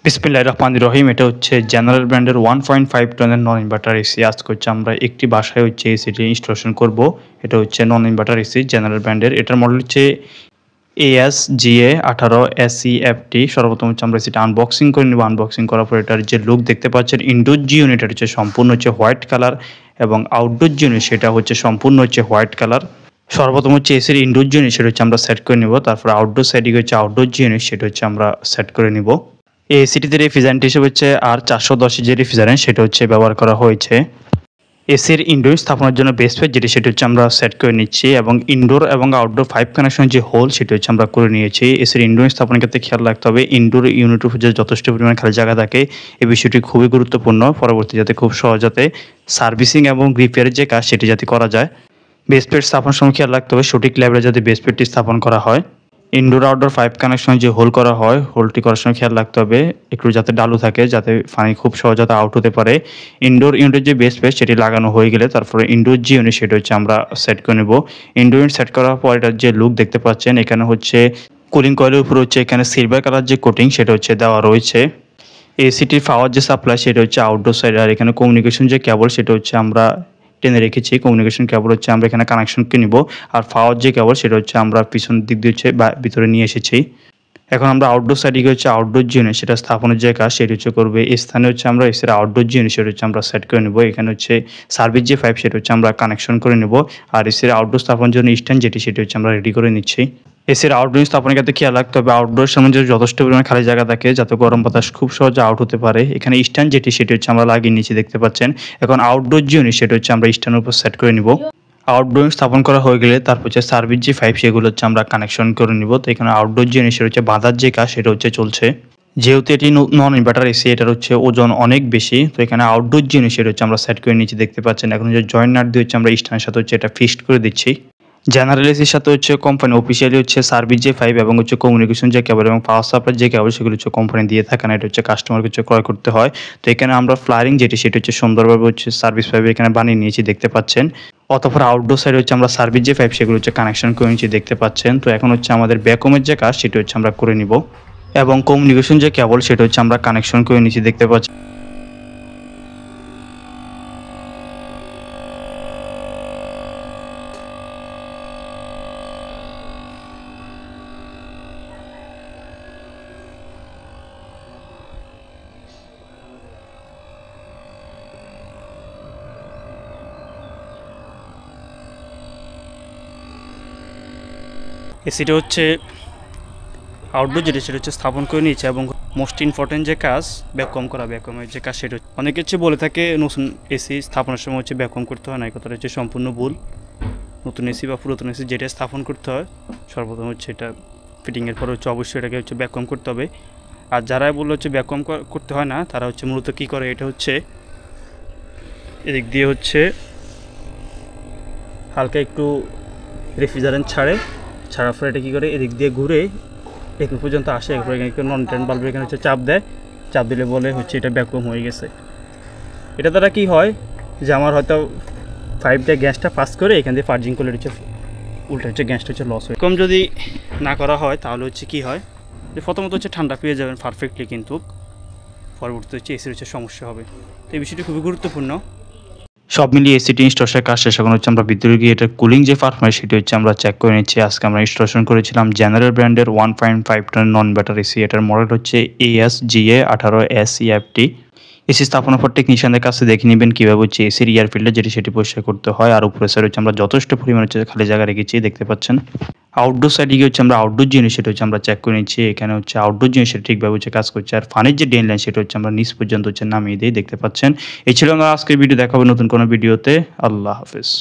বিসমিল্লাহির রহমানির রহিম। এটা হচ্ছে জেনারেল ব্র্যান্ডের 1.5 টনের নন ইনভার্টার এসি। আজকে হচ্ছে আমরা একটি বাসায় হচ্ছে এসিটি ইনস্টলেশন করব। এটা হচ্ছে নন ইনভার্টার এসি জেনারেল ব্র্যান্ডের। এটার মডেল হচ্ছে ASGA18SEFT। সর্বপ্রথম হচ্ছে আমরা এসিটা আনবক্সিং করে নেব। আনবক্সিং করার পর এটার যে লুক দেখতে পাচ্ছেন, ইনডোর যে ইউনিট এটা হচ্ছে সম্পূর্ণ হচ্ছে হোয়াইট কালার এবং আউটডোর যে ইউনিট সেটা হচ্ছে সম্পূর্ণ হচ্ছে হোয়াইট কালার। সর্বপ্রথম হচ্ছে এসির ইনডোর যে ইউনিট সেটা হচ্ছে আমরা সেট করে নেব। তারপর আউটডোর সাইডে হচ্ছে আউটডোর যে ইউনিট সেটা হচ্ছে আমরা সেট করে নেব। এই এসিটিতে রেফ্রিজারেন্ট হিসেবে হচ্ছে R410 যে রেফ্রিজারেন্ট সেটা হচ্ছে ব্যবহার করা হয়েছে। এসির ইনডোর স্থাপনের জন্য বেস পেজ যেটি সেটা হচ্ছে আমরা সেট করে নিচ্ছি এবং ইনডোর এবং আউটডোর 5 কানেকশন যে হোল সেটা হচ্ছে আমরা করে নিয়েছি। এসির ইনডোর স্থাপনের ক্ষেত্রে খেয়াল রাখতে হবে ইনডোর ইউনিটের উপর যথেষ্ট পরিমাণ খালি জায়গা থাকে, এই বিষয়টি খুবই গুরুত্বপূর্ণ। পরবর্তী যাতে খুব সহজতে সার্ভিসিং এবং রিপেয়ারের যে কাজ সেটি যাতে করা যায়। বেস পেজ স্থাপনের সময় খেয়াল রাখতে হবে সঠিক লেভেলে যাতে বেস পেজটি স্থাপন করা হয়। ইনডোর আউটডোর 5 কানেকশন যে হোল করা হয়, হোলটি করার সময় খেয়াল রাখতে হবে একটু যাতে ডালু থাকে, যাতে পানি খুব সহজতে আউট হতে পারে। ইনডোর ইউনিটের যে বেস পেজ সেটি লাগানো হয়ে গেলে তারপরে ইনডোর যে ইউনিট সেটা হচ্ছে আমরা সেট করে নেব। ইনডোর ইউনিট সেট করার পর এটার যে লুক দেখতে পাচ্ছেন, এখানে হচ্ছে কুলিং কয়েলের উপর হচ্ছে এখানে সিলভার কালার যে কোটিং সেটা হচ্ছে দেওয়া রয়েছে। এসিটির পাওয়ার যে সাপ্লাই সেটা হচ্ছে আউটডোর সাইড, আর এখানে কমিউনিকেশন যে কেবল সেটা হচ্ছে আমরা টেনে রেখেছি। কমিউনিকেশন কেবল হচ্ছে আমরা এখানে কানেকশনকে নিব, আর পাওয়ার যে কেবল সেটা হচ্ছে আমরা পিছন দিক দিয়ে হচ্ছে ভিতরে নিয়ে এসেছি। এখন আমরা আউটডোর সাইডে হচ্ছে আউটডোর যে ইউনিট সেটা স্থাপনের যে কাজ সেটি হচ্ছে করবে। এই স্থানে হচ্ছে আমরা এসির আউটডোর যে ইউনিট সেটা হচ্ছে আমরা সেট করে নেব। এখানে হচ্ছে সার্ভিস যে পাইপ সেটা হচ্ছে আমরা কানেকশন করে নেব, আর এসির আউটডোর স্থাপনের জন্য স্ট্যান্ড যেটি সেটি হচ্ছে আমরা রেডি করে নিচ্ছি। এসির আউটডোর স্থাপনের ক্ষেত্রে খেয়াল রাখতে হবে আউটডোর সামনে যে যথেষ্ট পরিমাণে খালি জায়গা থাকে যাতে গরম বাতাস খুব সহজে আউট হতে পারে। এখানে স্ট্যান্ড যেটি সেটি হচ্ছে আমরা লাগিয়ে নিচ্ছি, দেখতে পাচ্ছেন। এখন আউটডোর যে ইউনিট সেটা হচ্ছে আমরা স্ট্যান্ডের উপর সেট করে নিব। আউটডোর স্থাপন করা হয়ে গেলে তারপর হচ্ছে সার্ভিস যে পাইপ সেগুলো হচ্ছে আমরা কানেকশন করে নিব। তো এখানে আউটডোর যে ইউনিট সেটা হচ্ছে বাঁধার যে কাজ সেটা হচ্ছে চলছে। যেহেতু এটি নন ইনভার্টার এসি, এটার হচ্ছে ওজন অনেক বেশি, তো এখানে আউটডোর যে ইউনিট সেটা হচ্ছে আমরা সেট করে নিচ্ছি, দেখতে পাচ্ছেন। এখন যে জয়েন্ট নাট দিয়ে হচ্ছে আমরা স্ট্যান্ডের সাথে হচ্ছে এটা ফিক্সড করে দিচ্ছি। জেনারেল এসির সাথে হচ্ছে কোম্পানি অফিসিয়ালি হচ্ছে সার্ভিস যে পাইপ এবং হচ্ছে কমিউনিকেশন যে কেবল এবং পাওয়ার সাপ্লাই যে কেবল সেগুলো হচ্ছে কোম্পানি দিয়ে থাকে না, এটা হচ্ছে কাস্টমারকে হচ্ছে ক্রয় করতে হয়। তো এখানে আমরা ফ্লারিং যেটি সেটা হচ্ছে সুন্দরভাবে হচ্ছে সার্ভিস পাইপ এখানে বানিয়ে নিয়েছি, দেখতে পাচ্ছেন। অতঃপর আউটডোর সাইডে হচ্ছে আমরা সার্ভিস যে পাইপ সেগুলো হচ্ছে কানেকশন করে নিয়েছি, দেখতে পাচ্ছেন। তো এখন হচ্ছে আমাদের ব্যাকহোমের যে কাজ সেটা হচ্ছে আমরা করে নিব এবং কমিউনিকেশন যে কেবল সেটা হচ্ছে আমরা কানেকশন করে নিয়েছি, দেখতে পাচ্ছেন। এসিটা হচ্ছে আউটডোর যেটা সেটা হচ্ছে স্থাপন করে নিয়েছে এবং মোস্ট ইম্পর্টেন্ট যে কাজ ব্যাককম করা, ব্যাককমের যে কাজ সেটা অনেকে হচ্ছে বলে থাকে নতুন এসি স্থাপনের সময় হচ্ছে ব্যাককম করতে হয় না, এই কথাটা হচ্ছে সম্পূর্ণ ভুল। নতুন এসি বা পুরাতন এসি যেটা স্থাপন করতে হয় সর্বপ্রথম হচ্ছে এটা ফিটিংয়ের পরে হচ্ছে অবশ্যই এটাকে হচ্ছে ব্যাককম করতে হবে। আর যারা বললো হচ্ছে ব্যাককম করতে হয় না তারা হচ্ছে মূলত কী করে, এটা হচ্ছে এদিক দিয়ে হচ্ছে হালকা একটু রেফ্রিজারেন্ট ছাড়ার পরে এটা কী করে এদিক দিয়ে ঘুরে এখান পর্যন্ত আসে, এরপরে এখানে নন ট্রেন বাল্বের এখানে হচ্ছে চাপ দেয়, চাপ দিলে বলে হচ্ছে এটা ব্যাকওয়াম হয়ে গেছে। এটা দ্বারা কী হয় যে আমার হয়তো পাইপটা গ্যাসটা পাস করে এখান দিয়ে পার্জিং করলে হচ্ছে উল্টা হচ্ছে গ্যাসটা হচ্ছে লস হয়। কম যদি না করা হয় তাহলে হচ্ছে কী হয় যে প্রথমত হচ্ছে ঠান্ডা পেয়ে যাবেন পারফেক্টলি, কিন্তু পরবর্তীতে হচ্ছে এসির হচ্ছে সমস্যা হবে। তো এই বিষয়টি খুবই গুরুত্বপূর্ণ। সব মিলিয়ে এসিটি ইনস্টলেশনের কাজ শেষ। এখন হচ্ছে আমরা ভিতরে গিয়ে এটা কুলিং যে পারফরম্যান্স সেটি হচ্ছে আমরা চেক করে নিচ্ছি। আজকে আমরা ইনস্টলেশন করেছিলাম জেনারেল ব্র্যান্ডের 1.5 টন নন ব্যাটার এসি। এটার মডেল হচ্ছে ASGA18SEFT। এসি স্থাপনের পর টেকনিশিয়ানদের কাছে দেখে নেবেন কীভাবে হচ্ছে এসির এয়ার ফিল্টার যেটি সেটি পরিষ্কার করতে হয়, আর উপরে সাইড হচ্ছে আমরা যথেষ্ট পরিমাণে হচ্ছে খালি জায়গা রেখেছি, দেখতে পাচ্ছেন। আউটডোর সাইডে গিয়ে হচ্ছে আমরা আউটডোর জিনিস সেটা হচ্ছে আমরা চেক করে নিচ্ছি। এখানে হচ্ছে আউটডোর জিনিস সেটা ঠিকভাবে হচ্ছে কাজ করছে, আর ফানির যে ড্রেন লাইন সেটা হচ্ছে আমরা নিচ পর্যন্ত হচ্ছে নামিয়ে দিই, দেখতে পাচ্ছেন। এই ছিল আমার আজকের ভিডিও। দেখা হবে নতুন কোনো ভিডিওতে। আল্লাহ হাফেজ।